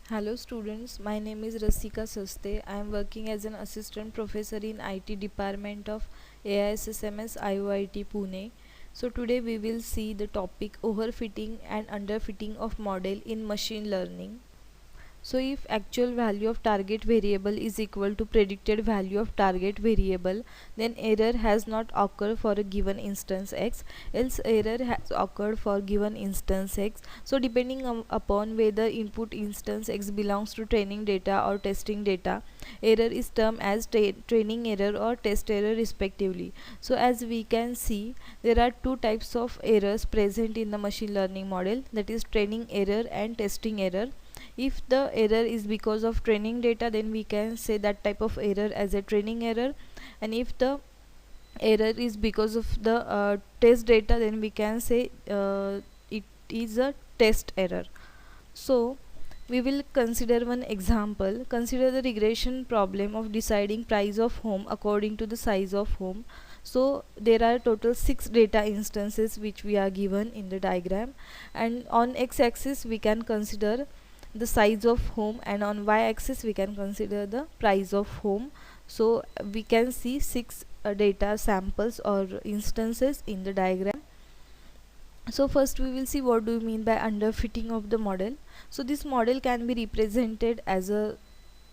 Hello students, my name is Rasika Saste. I am working as an assistant professor in IT department of AISSMS IOIT Pune. So today we will see the topic overfitting and underfitting of model in machine learning. So if actual value of target variable is equal to predicted value of target variable, then error has not occurred for a given instance x, else error has occurred for given instance x. So depending upon whether input instance x belongs to training data or testing data, error is termed as training error or test error respectively. So as we can see, there are two types of errors present in the machine learning model, that is training error and testing error. If the error is because of training data, then we can say that type of error as a training error, and if the error is because of the test data, then we can say it is a test error. So we will consider one example. Consider the regression problem of deciding price of home according to the size of home. So there are total 6 data instances which we are given in the diagram, and on x-axis we can consider the size of home, and on y-axis we can consider the price of home. So we can see 6 data samples or instances in the diagram. So first we will see what do you mean by underfitting of the model. So this model can be represented as a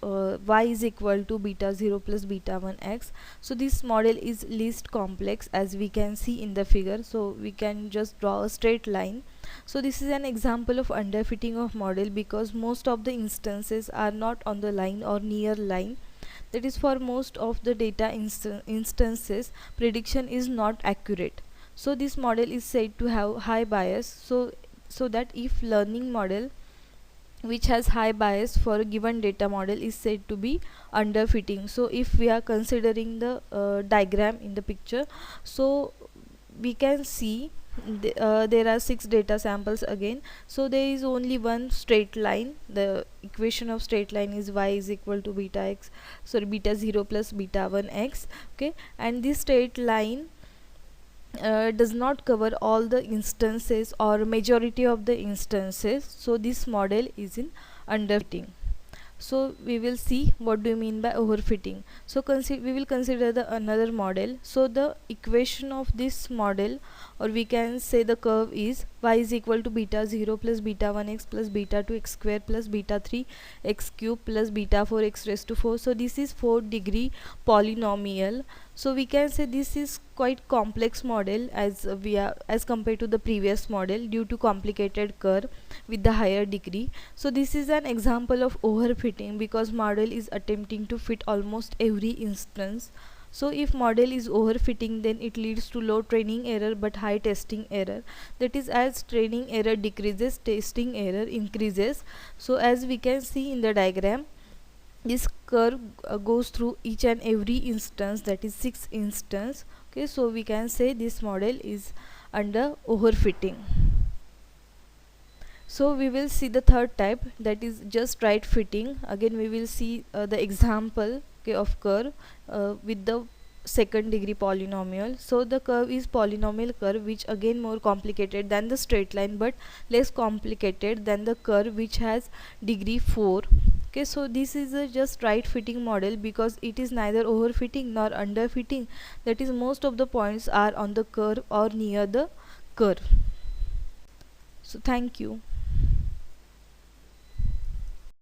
y is equal to beta 0 plus beta 1 x. So this model is least complex, as we can see in the figure. So we can just draw a straight line. So this is an example of underfitting of model because most of the instances are not on the line or near line. That is, for most of the data instances, prediction is not accurate. So this model is said to have high bias. So that if learning model which has high bias for a given data model is said to be underfitting. So if we are considering the diagram in the picture, so we can see there are 6 data samples again. So there is only one straight line. The equation of straight line is y is equal to beta 0 plus beta 1 x. Okay, and this straight line does not cover all the instances or majority of the instances. So this model is in underfitting. So we will see what do you mean by overfitting. So we will consider the another model. So the equation of this model, or we can say the curve, is y is equal to beta 0 plus beta 1 x plus beta 2 x square plus beta 3 x cube plus beta 4 x raised to 4. So this is 4-degree polynomial. So we can say this is quite complex model as compared to the previous model due to complicated curve with the higher degree. So this is an example of overfitting because model is attempting to fit almost every instance. So if model is overfitting, then it leads to low training error but high testing error. That is, as training error decreases, testing error increases. So as we can see in the diagram, this curve goes through each and every instance, that is 6 instance. Okay, so we can say this model is under overfitting. So we will see the third type, that is just right fitting. Again we will see the example, okay, of curve with the second degree polynomial. So the curve is polynomial curve, which again more complicated than the straight line but less complicated than the curve which has degree 4. Okay, so this is a just right fitting model because it is neither overfitting nor underfitting. That is, most of the points are on the curve or near the curve. So thank you.